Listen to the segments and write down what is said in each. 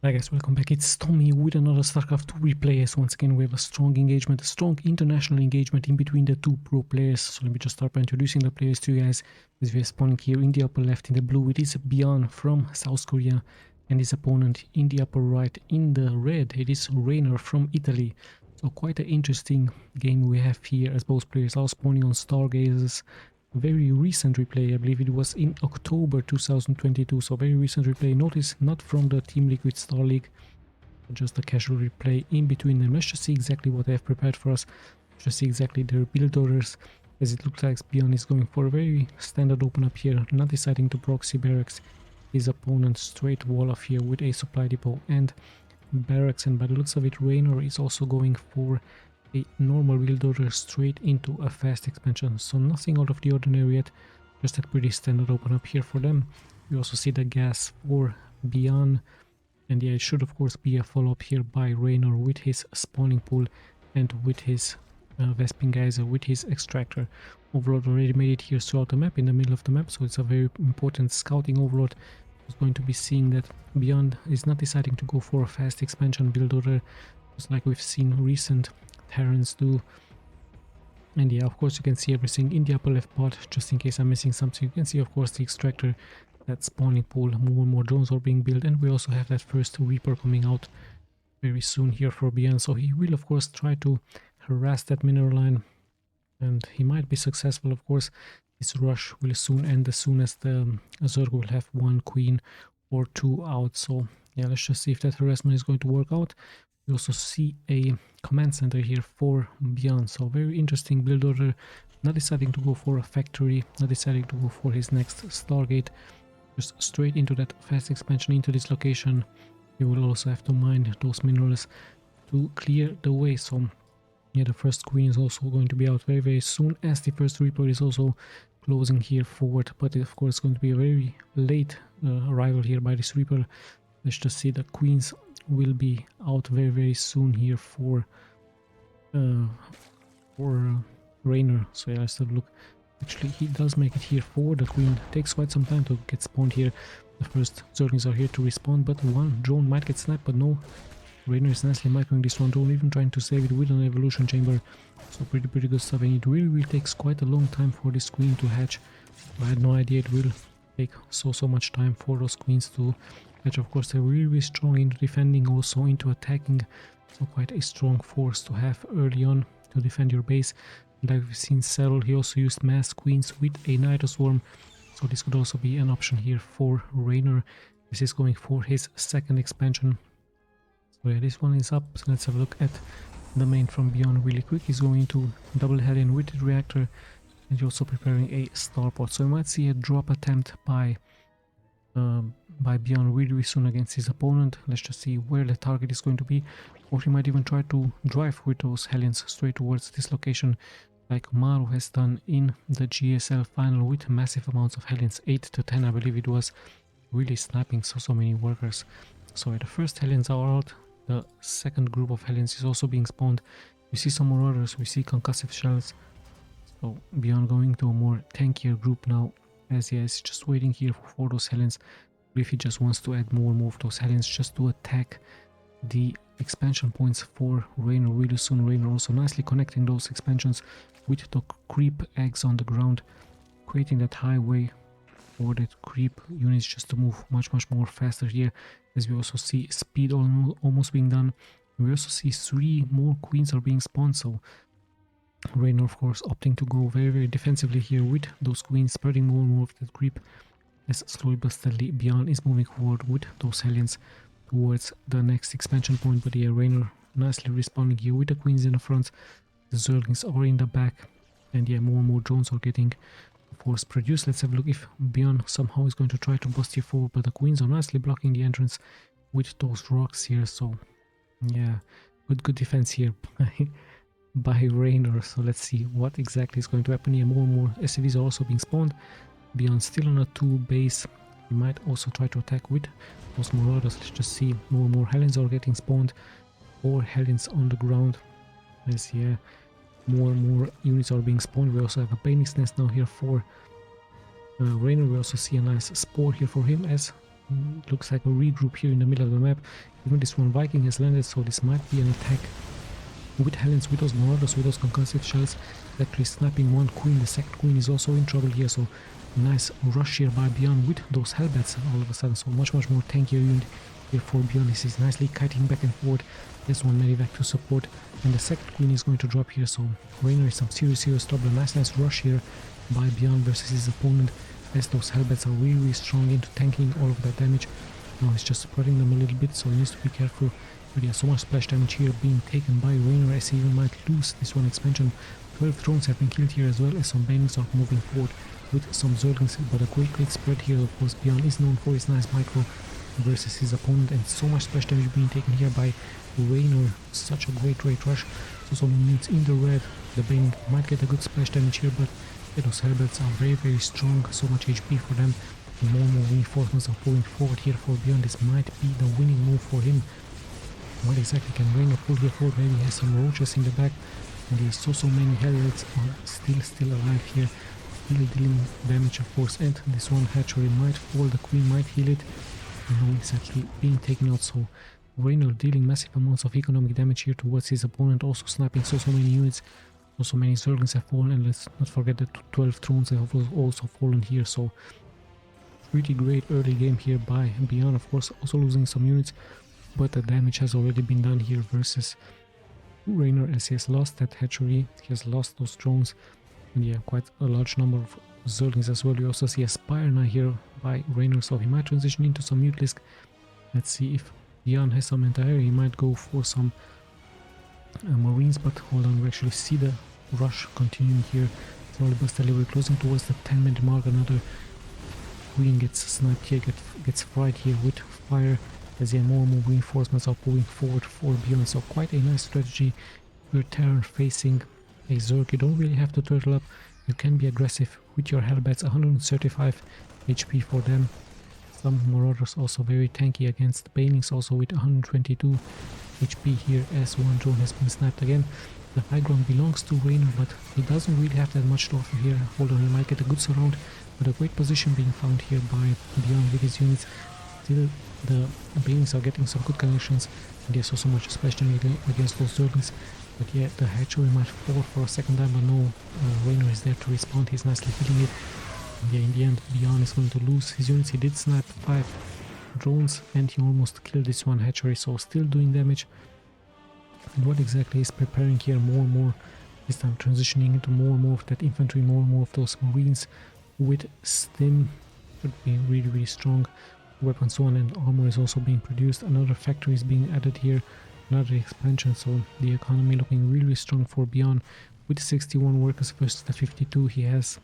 Hi guys, welcome back. It's Tommy with another Starcraft 2 replay. As once again we have a strong engagement, a strong international engagement in between the two pro players. So let me just start by introducing the players to you guys. As we are spawning here in the upper left in the blue, it is BYUN from South Korea, and his opponent in the upper right in the red, it is REYNOR from Italy. So quite an interesting game we have here, as both players are spawning on Stargazers. Very recent replay, I believe it was in October 2022, so very recent replay. Notice not from the Team Liquid Star League, just a casual replay in between them. Let's just see exactly what they have prepared for us. Just see exactly their build orders, as it looks like BYUN is going for a very standard open up here, not deciding to proxy barracks his opponent straight wall off here with a supply depot and barracks, and by the looks of it REYNOR is also going for a normal build order straight into a fast expansion, so nothing out of the ordinary yet, just a pretty standard open up here for them. We also see the gas for BYUN, and yeah, it should of course be a follow-up here by REYNOR with his spawning pool and with his Vesping Geyser, with his extractor. Overlord already made it here throughout the map, in the middle of the map, so it's a very important scouting overlord. Is going to be seeing that BYUN is not deciding to go for a fast expansion build order, just like we've seen recent Terrans do. And yeah, of course you can see everything in the upper left part, just in case I'm missing something. You can see of course the extractor, that spawning pool, more and more drones are being built, and we also have that first Reaper coming out very soon here for BYUN. So he will of course try to harass that mineral line, and he might be successful. Of course this rush will soon end as soon as the Zerg will have one queen or two out. So yeah, let's just see if that harassment is going to work out. We also see a command center here for BYUN, so very interesting build order, not deciding to go for a factory, not deciding to go for his next Stargate, just straight into that fast expansion into this location. He will also have to mine those minerals to clear the way. So yeah, the first queen is also going to be out very soon, as the first Reaper is also closing here forward, but of course it's going to be a very late arrival here by this Reaper. Let's just see the queens will be out very soon here for REYNOR. So yeah, let's have a look. Actually he does make it here forward. The queen takes quite some time to get spawned here. The first Zerglings are here to respawn, but one drone might get sniped, but no, REYNOR is nicely microing this one drone, even trying to save it with an evolution chamber. So pretty good stuff, and it really takes quite a long time for this queen to hatch. I had no idea it will take so much time for those queens to hatch. Of course they're really strong into defending, also into attacking, so quite a strong force to have early on to defend your base. And like we've seen SERRAL, he also used mass queens with a Nitro Swarm, so this could also be an option here for REYNOR. This is going for his second expansion. So yeah, this one is up. So let's have a look at the main from BYUN really quick. He's going to double Hellion with the reactor, and you're also preparing a starport. So you might see a drop attempt by BYUN really soon against his opponent. Let's just see where the target is going to be, or he might even try to drive with those Hellions straight towards this location, like Maru has done in the GSL final with massive amounts of Hellions, 8 to 10 I believe it was, really sniping so many workers. So the first Hellions are out, the second group of Hellions is also being spawned. We see some more orders, we see concussive shells. So BYUN going to a more tankier group now, as he is just waiting here for those Hellions. If he just wants to add more and more of those Hellions just to attack the expansion points for REYNOR really soon. REYNOR also nicely connecting those expansions with the creep eggs on the ground, creating that highway for that creep units just to move much more faster here, as we also see speed almost being done. We also see 3 more queens are being spawned, so REYNOR of course opting to go very defensively here with those queens, spreading more and more of that creep, as slowly but steadily BYUN is moving forward with those Hellions towards the next expansion point. But yeah, REYNOR nicely responding here with the queens in the front, the Zerglings are in the back, and yeah, more and more drones are getting force produced. Let's have a look if BYUN somehow is going to try to bust here forward, but the queens are nicely blocking the entrance with those rocks here. So yeah, good defense here by REYNOR. So let's see what exactly is going to happen here. More and more SCVs are also being spawned. BYUN still on a 2 base. He might also try to attack with those Marauders. Let's just see, more and more Hellions are getting spawned, 4 Hellions on the ground. As yeah, more and more units are being spawned. We also have a Bane's Nest now here for REYNOR. We also see a nice Spore here for him, as looks like a regroup here in the middle of the map. Even this one Viking has landed, so this might be an attack with Helens, with those Marauders, with those concussive shells. Actually snapping one queen. The second queen is also in trouble here, so nice rush here by BYUN with those Hellbats all of a sudden. So much more tankier unit here for BYUN. This is nicely kiting back and forth. There's one Medivac to support, and the second queen is going to drop here, so REYNOR is some serious trouble. Nice rush here by BYUN versus his opponent, as those Hellbats are really strong into tanking all of that damage. Now he's just spreading them a little bit, so he needs to be careful. But yeah, so much splash damage here being taken by REYNOR, as he even might lose this one expansion. 12 drones have been killed here, as well as some banings are moving forward with some Zerglings, but a great spread here. Of course, BYUN is known for his nice micro versus his opponent, and so much splash damage being taken here by REYNOR. Such a great rush. So some units in the red. The Bane might get a good splash damage here, but those Hellbats are very strong. So much HP for them. And more reinforcements are pouring forward here for BYUN. This might be the winning move for him. What exactly can REYNOR pull here forward? Maybe he has some roaches in the back, and there's so many Hellbats are still alive here, still dealing damage, of course. And this one hatchery might fall. The queen might heal it. No, it's actually being taken out. So REYNOR dealing massive amounts of economic damage here towards his opponent, also sniping so many units. Also many Zerglings have fallen, and let's not forget that 12 drones have also fallen here. So pretty great early game here by BYUN, of course, also losing some units, but the damage has already been done here versus REYNOR, as he has lost that hatchery, he has lost those drones, and yeah, quite a large number of Zerglings as well. You also see a Spire now here by REYNOR, so he might transition into some Mutalisk. Let's see if BYUN has some entire. He might go for some Marines, but hold on, we actually see the rush continuing here. Slowly but steadily we're closing towards the 10-minute mark. Another queen gets sniped here, gets fried here with fire, as yeah, more reinforcements are moving forward for BYUN. So quite a nice strategy. You're Terran facing a Zerg. You don't really have to turtle up. You can be aggressive with your Hellbats. 135 HP for them. Some Marauders also very tanky against Banings, also with 122 HP here, as one drone has been sniped again. The high ground belongs to REYNOR, but he doesn't really have that much to offer here. Hold on, he might get a good surround, but a great position being found here by BYUN with his units. Still, the Banings are getting some good connections, and there's also much splash damage against those Zerglings. But yeah, the hatchery might fall for a second time, but no, REYNOR is there to respond. He's nicely hitting it. And yeah, in the end, BYUN is going to lose his units. He did snipe 5 drones, and he almost killed this one hatchery, so still doing damage. And what exactly is preparing here? More and more, this time transitioning into more and more of that infantry, more and more of those Marines with stim. Should be really strong weapons, so on, and armor is also being produced. Another factory is being added here, another expansion, so the economy looking really strong for BYUN. With 61 workers versus the 52, he has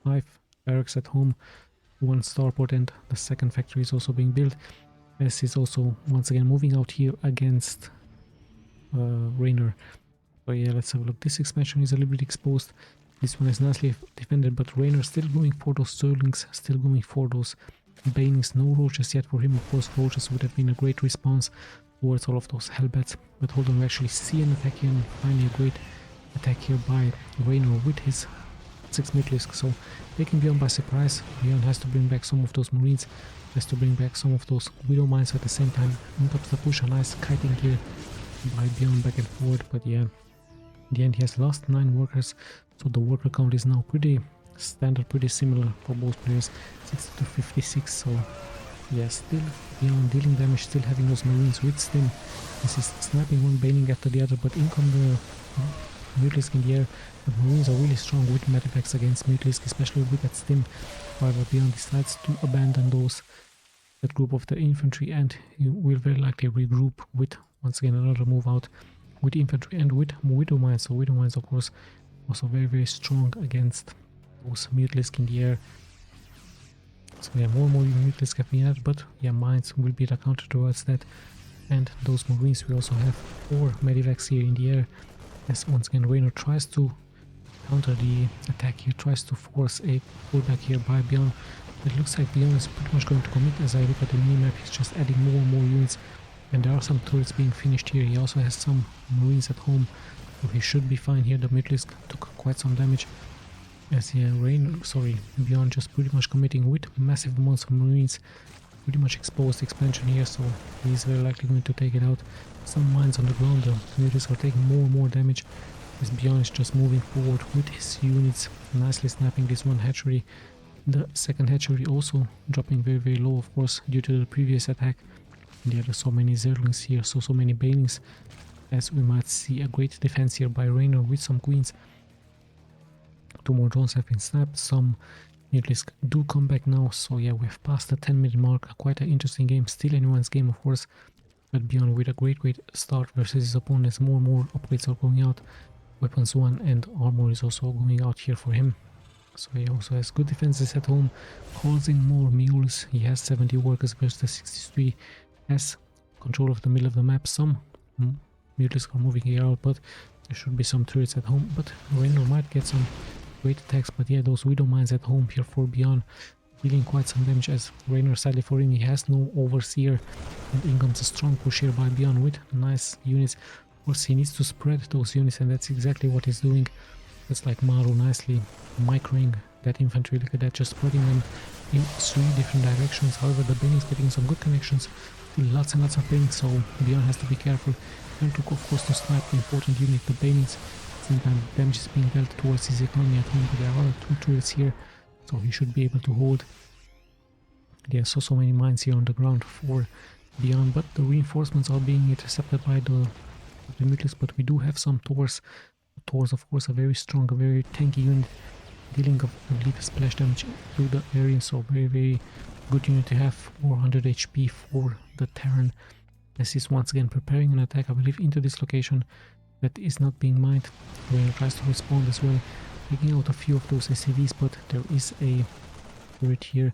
5 barracks at home, 1 starport, and the second factory is also being built, as he's also once again moving out here against REYNOR. So yeah, let's have a look. This expansion is a little bit exposed. This one is nicely defended, but REYNOR still going for those Zerglings, still going for those Banings. No roaches yet for him. Of course, roaches would have been a great response towards all of those Hellbats. But hold on, we actually see an attack here, and finally a great attack here by REYNOR with his 6 Mutalisk. So taking BYUN by surprise. BYUN has to bring back some of those Marines, has to bring back some of those Widow Mines at the same time. On top of the push, a nice kiting here by BYUN back and forward. But yeah, in the end he has lost 9 workers, so the worker count is now pretty standard, pretty similar for both players, 60 to 56. So yeah, still BYUN dealing damage, still having those Marines with stim. This is sniping one Baning after the other, but in come the Mutalisk in the air. But Marines are really strong with Medivacs against Mutalisk, especially with that stim. However, BYUN decides to abandon that group of the infantry, and he will very likely regroup with once again another move out with infantry and with Widow Mines. So Widow Mines, of course, also very strong against those Mutalisk in the air. So yeah, more and more Mutalisk have been added, but yeah, Mines will be the counter towards that. And those Marines, we also have 4 Medivacs here in the air, as once again REYNOR tries to counter the attack here, tries to force a pullback here by BYUN. It looks like BYUN is pretty much going to commit. As I look at the minimap, he's just adding more and more units, and there are some turrets being finished here. He also has some Marines at home, so he should be fine here. The Mutalisk took quite some damage, as yeah, BYUN just pretty much committing with massive amounts of Marines. pretty much exposed expansion here, so he's very likely going to take it out. Some mines on the ground, the units are taking more and more damage. This BYUN is just moving forward with his units, nicely snapping this one hatchery. The second hatchery also dropping very low, of course, due to the previous attack. And yeah, there's so many Zerglings here, so many banelings, as we might see a great defense here by Reynor with some queens. 2 more drones have been snapped, some Nutilisk do come back now, so yeah, we've passed the 10-minute mark. Quite an interesting game, still anyone's game, of course, but BYUN with a great start versus his opponents. More and more upgrades are going out, weapons 1 and armor is also going out here for him. So he also has good defenses at home, calls in more mules. He has 70 workers versus 63, has control of the middle of the map. Some mules are moving here out, but there should be some turrets at home. But Reynor might get some great attacks, but yeah, those widow mines at home here for BYUN dealing quite some damage, as Reynor, sadly for him, he has no overseer, and in comes a strong push here by BYUN with nice units. Of course, he needs to spread those units, and that's exactly what he's doing. It's like Maru nicely microing that infantry, look at that, just spreading them in 3 different directions. However, the Baneling's getting some good connections, lots and lots of pings, so BYUN has to be careful. And to, of course, to snipe the important unit, the Banelings. Same time, damage is being dealt towards his economy at home, but there are 2 turrets here, so he should be able to hold. There are so many mines here on the ground for BYUN, but the reinforcements are being intercepted by the Nutilisk. But we do have some Tors. Tors, of course, a very strong, a very tanky unit, dealing of, I believe, splash damage to the area, so very good unit to have. 400 HP for the Terran, as he's once again preparing an attack, I believe, into this location that is not being mined. Reynor tries to respond as well, taking out a few of those SCVs, but there is a turret here.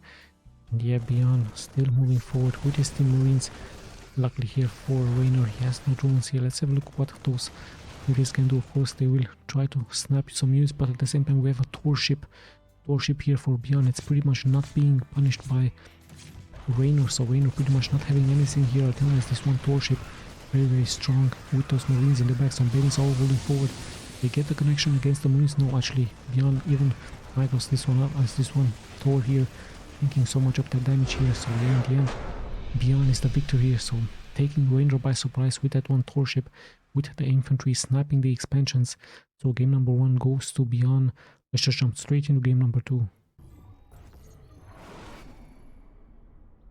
And yeah, BYUN still moving forward with his Team Marines. Luckily here for Reynor, he has no drones here. Let's have a look what those Nutilisk can do. Of course, they will try to snap some units, but at the same time we have a Tor ship here for BYUN. It's pretty much not being punished by Reynor, so Reynor pretty much not having anything here. Alternate this one Tor ship, very strong with those Marines in the back. Some Banelings all rolling forward. They get the connection against the Marines. No, actually, BYUN even micros this one up as this one Tor here, taking so much of that damage here. So yeah, in the end, BYUN is the victor here. So taking Reynor by surprise with that one Tor ship, with the infantry sniping the expansions. So game number 1 goes to BYUN. Let's just jump straight into game number 2.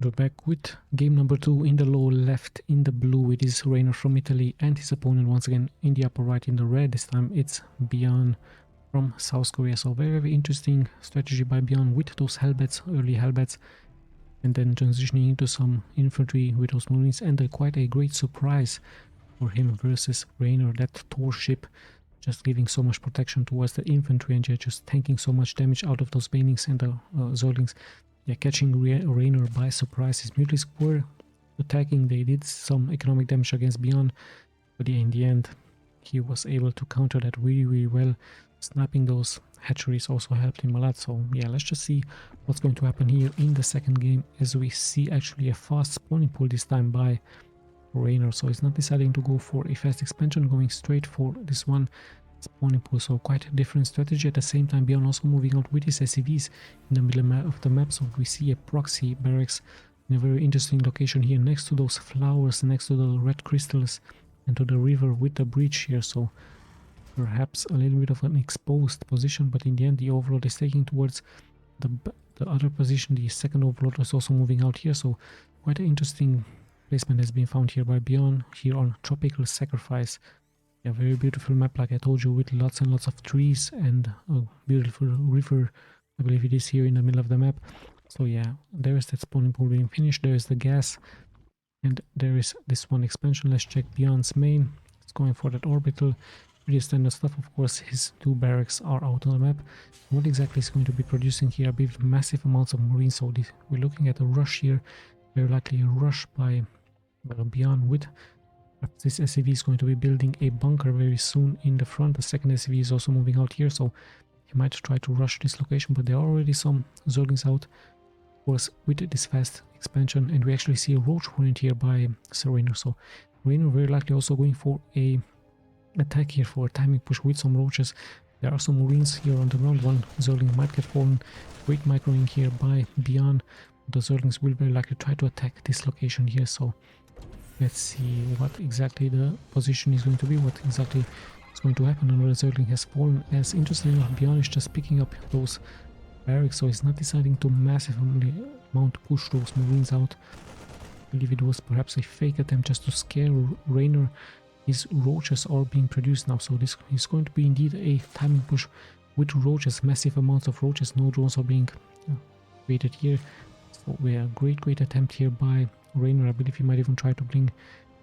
We're back with game number 2. In the low left, in the blue, it is Reynor from Italy, and his opponent once again in the upper right in the red. This time it's BYUN from South Korea. So very interesting strategy by BYUN with those Hellbats, early Hellbats, and then transitioning into some infantry with those Marines, and quite a great surprise for him versus Reynor, that Tor ship just giving so much protection towards the infantry, and just tanking so much damage out of those Banelings and the Zerglings. Yeah, catching Reynor by surprise. His Nutilisk were attacking, they did some economic damage against BYUN, but yeah, in the end he was able to counter that really well. Sniping those hatcheries also helped him a lot. So yeah, let's just see what's going to happen here in the second game, as we see actually a fast spawning pool this time by Reynor. So he's not deciding to go for a fast expansion, going straight for this one spawning pool. So quite a different strategy. At the same time, BYUN also moving out with his SCVs in the middle of the map. So we see a proxy barracks in a very interesting location here, next to those flowers, next to the red crystals, and to the river with the bridge here. So perhaps a little bit of an exposed position, but in the end the overlord is taking towards the other position. The second overlord is also moving out here. So quite an interesting placement has been found here by BYUN here on Tropical Sacrifice. A very beautiful map, like I told you, with lots and lots of trees and a beautiful river, I believe it is, here in the middle of the map. So yeah, there is that spawning pool being finished, there is the gas, and there is this one expansion. Let's check BYUN's main. It's going for that orbital. Pretty standard stuff. Of course, his 2 barracks are out on the map. What exactly is going to be producing here? I believe massive amounts of Marines, so we're looking at a rush here, very likely a rush by BYUN with this SCV is going to be building a bunker very soon in the front. The second SCV is also moving out here, so he might try to rush this location, but there are already some Zerglings out, of course, with this fast expansion. And we actually see a roach point here by Reynor. So Reynor very likely also going for a attack here, for a timing push with some roaches. There are some Marines here on the ground. One Zergling might get fallen. Great microing here by BYUN. The Zerglings will very likely try to attack this location here, so let's see what exactly the position is going to be, what exactly is going to happen. Another Zergling has fallen, as interestingly enough, BYUN is just picking up those barracks, so he's not deciding to massively amount to push those Marines out. I believe it was perhaps a fake attempt just to scare REYNOR. His roaches are being produced now, so this is going to be indeed a timing push with roaches, massive amounts of roaches. No drones are being created here. So we are great attempt here by REYNOR. I believe he might even try to bring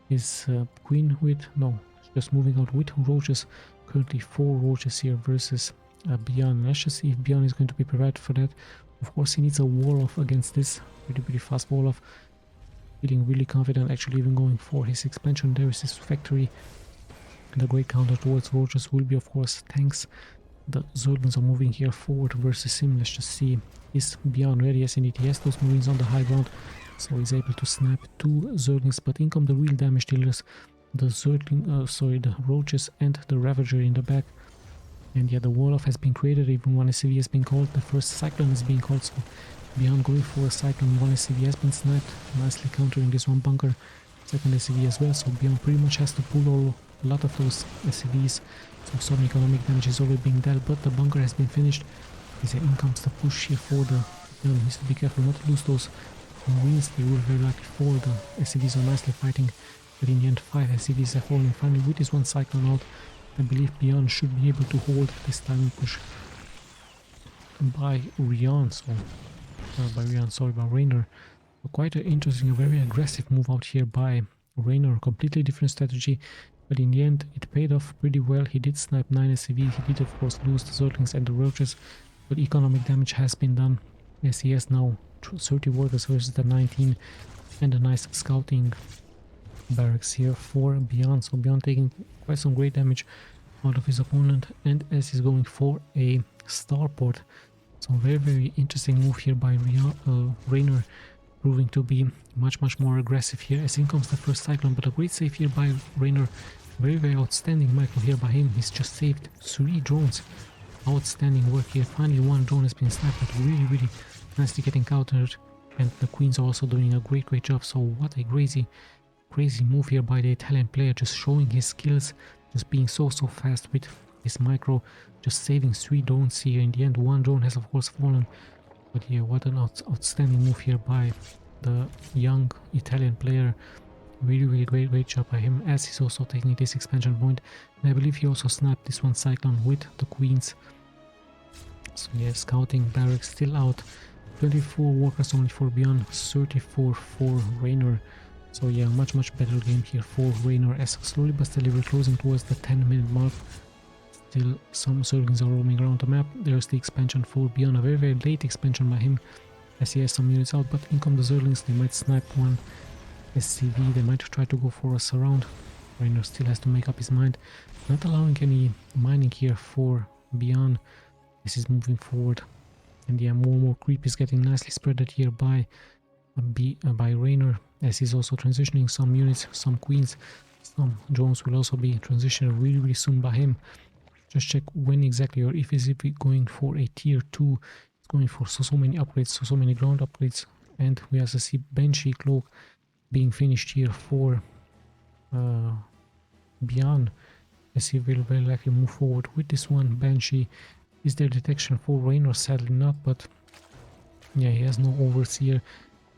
his queen with, no, just moving out with roaches. Currently 4 roaches here versus BYUN. Let's just see if BYUN is going to be prepared for that. Of course he needs a wall off against this, pretty fast wall off. Feeling really confident, actually even going for his expansion. There is his factory, and a great counter towards roaches will be of course tanks. The Zerglings are moving here forward versus him. Let's just see, is BYUN ready? Yes indeed, he has those Marines on the high ground, so he's able to snap 2 Zerglings, but in come the real damage dealers, the the roaches and the Ravager in the back. And yeah, the wall off has been created, even 1 SCV has been called, the first Cyclone is being called, so BYUN going for a Cyclone. 1 SCV has been sniped, nicely countering this one bunker, second SCV as well, so BYUN pretty much has to pull a lot of those SCVs, so some economic damage is already being dealt, but the bunker has been finished. As in comes the push here for the BYUN. He needs to be careful not to lose those Marines, they will very likely fall. The SCVs are nicely fighting, but in the end 5 SCVs have fallen. Finally with this one Cyclone out, I believe BYUN should be able to hold this timing push by REYNOR, by REYNOR. So quite an interesting, very aggressive move out here by REYNOR, completely different strategy, but in the end it paid off pretty well. He did snipe 9 SCV, he did of course lose the Zerglings and the roaches, but economic damage has been done, as he has now 30 workers versus the 19, and a nice scouting barracks here for BYUN. So BYUN taking quite some great damage out of his opponent, and as he's going for a starport. So very interesting move here by REYNOR, proving to be much more aggressive here. As in comes the first Cyclone, but a great save here by REYNOR. Very outstanding micro here by him. He's just saved 3 drones. Outstanding work here. Finally 1 drone has been sniped, but really nicely getting countered, and the queens are also doing a great job. So what a crazy move here by the Italian player, just showing his skills, just being so fast with his micro, just saving 3 drones here. In the end 1 drone has of course fallen, but yeah, what an outstanding move here by the young Italian player. Really great job by him, as he's also taking this expansion point, and I believe he also snapped this one Cyclone with the queens. So yeah, scouting barracks still out. 24 workers only for BYUN, 34 for REYNOR. So yeah, much better game here for REYNOR, as slowly but steadily we're closing towards the 10-minute mark. Still some Zerglings are roaming around the map. There's the expansion for BYUN, a very late expansion by him, as he has some units out, but in come the Zerglings. They might snipe 1 SCV, they might try to go for a surround. REYNOR still has to make up his mind, not allowing any mining here for BYUN. This is moving forward, and yeah, more creep is getting nicely spreaded here by REYNOR, as he's also transitioning some units, some queens, some drones will also be transitioned really soon by him. Just check when exactly, or if he's going for a tier 2. It's going for so many upgrades, so many ground upgrades, and we also see Banshee Cloak being finished here for BYUN, as he will very likely move forward with this one. Banshee is there detection for REYNOR? Sadly not, but yeah, he has no overseer,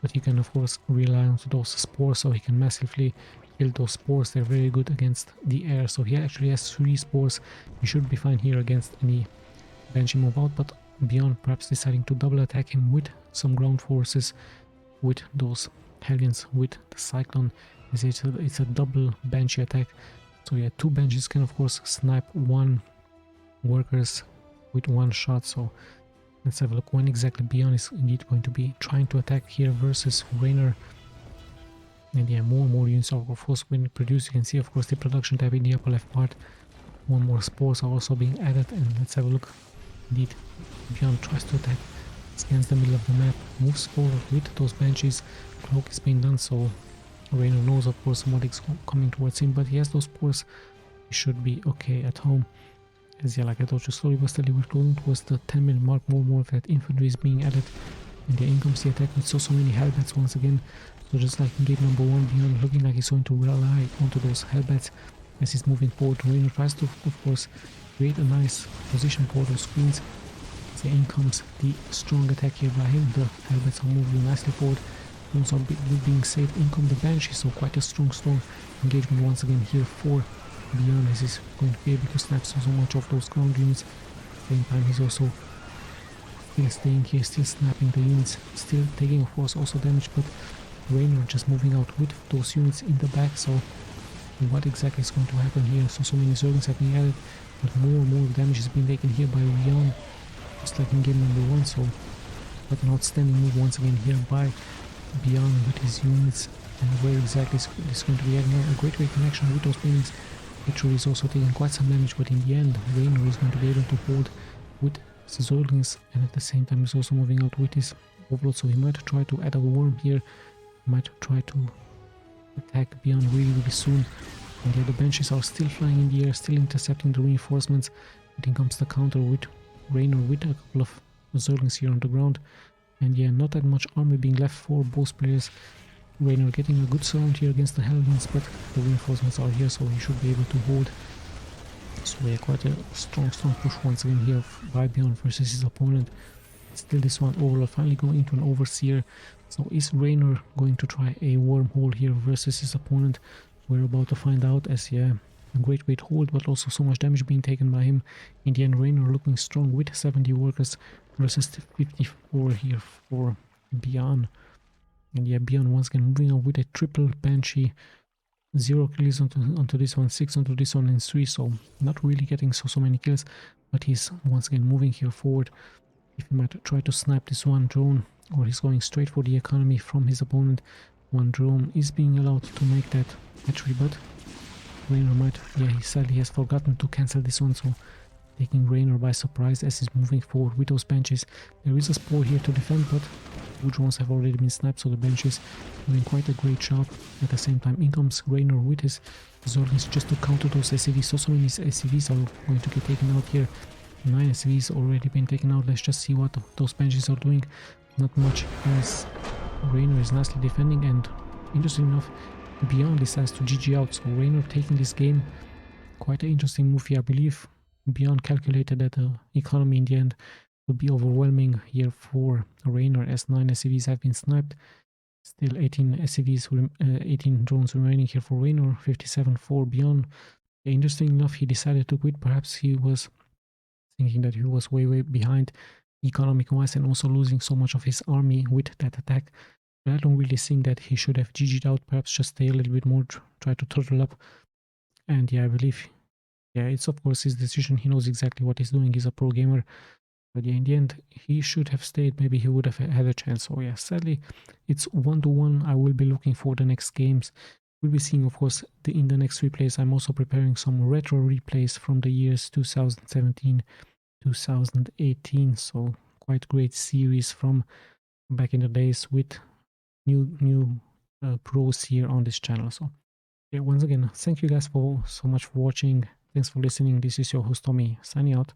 but he can of course rely on those spores, so he can massively kill those spores. They're very good against the air, so he actually has 3 spores. He should be fine here against any Banshee move out, but BYUN perhaps deciding to double attack him with some ground forces, with those Hellions, with the Cyclone, as it's a double Banshee attack. So yeah, 2 Banshees can of course snipe 1 workers with 1 shot. So let's have a look when exactly BYUN is indeed going to be trying to attack here versus REYNOR. And yeah, more units are of course being produced. You can see of course the production tab in the upper left part. 1 more spores are also being added, and let's have a look. Indeed, BYUN tries to attack, scans the middle of the map, moves forward with those Banshees. Cloak is being done, so REYNOR knows of course what is coming towards him, but he has those spores. He should be okay at home. As yeah, like I told you, slowly but steadily we're closing towards the 10-minute mark. More of that infantry is being added. And the in comes the attack with so many Hellbats once again. So just like in game number 1, BYUN looking like he's going to rely onto those Hellbats as he's moving forward. REYNOR tries to, of course, create a nice position for those screens. As the in comes the strong attack here by him. The Hellbats are moving nicely forward. Drones are being saved. In come the Banshee, so quite a strong engagement once again here for BYUN as he's going to be able to snap so much of those ground units. At the same time, he's also still staying here, still snapping the units, still taking of course also damage, but REYNOR just moving out with those units in the back. So what exactly is going to happen here? So many Zerglings have been added, but more damage is being taken here by BYUN, just like in game number 1. So what an outstanding move once again here by BYUN with his units. And where exactly is this going to be adding a great connection with those buildings. Literally is also taking quite some damage, but in the end REYNOR is going to be able to hold with Zerglings, and at the same time he's also moving out with his overload. So he might try to add a worm here, might try to attack BYUN really soon. And yeah, the Banshees are still flying in the air, still intercepting the reinforcements. But in comes the counter with REYNOR with a couple of Zerglings here on the ground. And yeah, not that much army being left for both players. REYNOR getting a good surround here against the Hellions, but the reinforcements are here, so he should be able to hold. So yeah, quite a strong push once again here by BYUN versus his opponent. Still this one overall finally going into an Overseer. So is REYNOR going to try a wormhole here versus his opponent? We're about to find out, as yeah, a great hold, but also so much damage being taken by him. In the end, REYNOR looking strong with 70 workers versus 54 here for BYUN. And yeah, BYUN once again moving on with a triple Banshee. 0 kills onto this one, 6 onto this one, and 3, so not really getting so many kills, but he's once again moving here forward. If he might try to snipe this one drone, or he's going straight for the economy from his opponent. One drone is being allowed to make that hatchery, but REYNOR might, yeah, he sadly has forgotten to cancel this one, so taking REYNOR by surprise as he's moving forward with those Banshees. There is a spore here to defend, but 2 drones have already been sniped, so the Banshees doing quite a great job. At the same time, in comes REYNOR with his Zerglings just to counter those SCVs. So many SCVs are going to get taken out here. 9 SCVs already been taken out. Let's just see what those Banshees are doing. Not much, as REYNOR is nicely defending, and interesting enough, BYUN decides to GG out. So REYNOR taking this game. Quite an interesting move here, I believe. BYUN calculated that the economy in the end would be overwhelming here for REYNOR, as 9 SCVs have been sniped. Still 18 SCVs, 18 drones remaining here for REYNOR, 57 for BYUN. Interesting enough, he decided to quit. Perhaps he was thinking that he was way behind economic wise and also losing so much of his army with that attack. But I don't really think that he should have GG'd out. Perhaps just stay a little bit more, try to turtle up. And yeah, I believe, yeah, it's of course his decision. He knows exactly what he's doing. He's a pro gamer. But yeah, in the end, he should have stayed. Maybe he would have had a chance. So yeah, sadly, it's 1-1. I will be looking for the next games. We'll be seeing, of course, in the next replays. I'm also preparing some retro replays from the years 2017, 2018. So quite great series from back in the days with new pros here on this channel. So yeah, once again, thank you guys so much for watching. Thanks for listening. This is your host Tommy, signing out.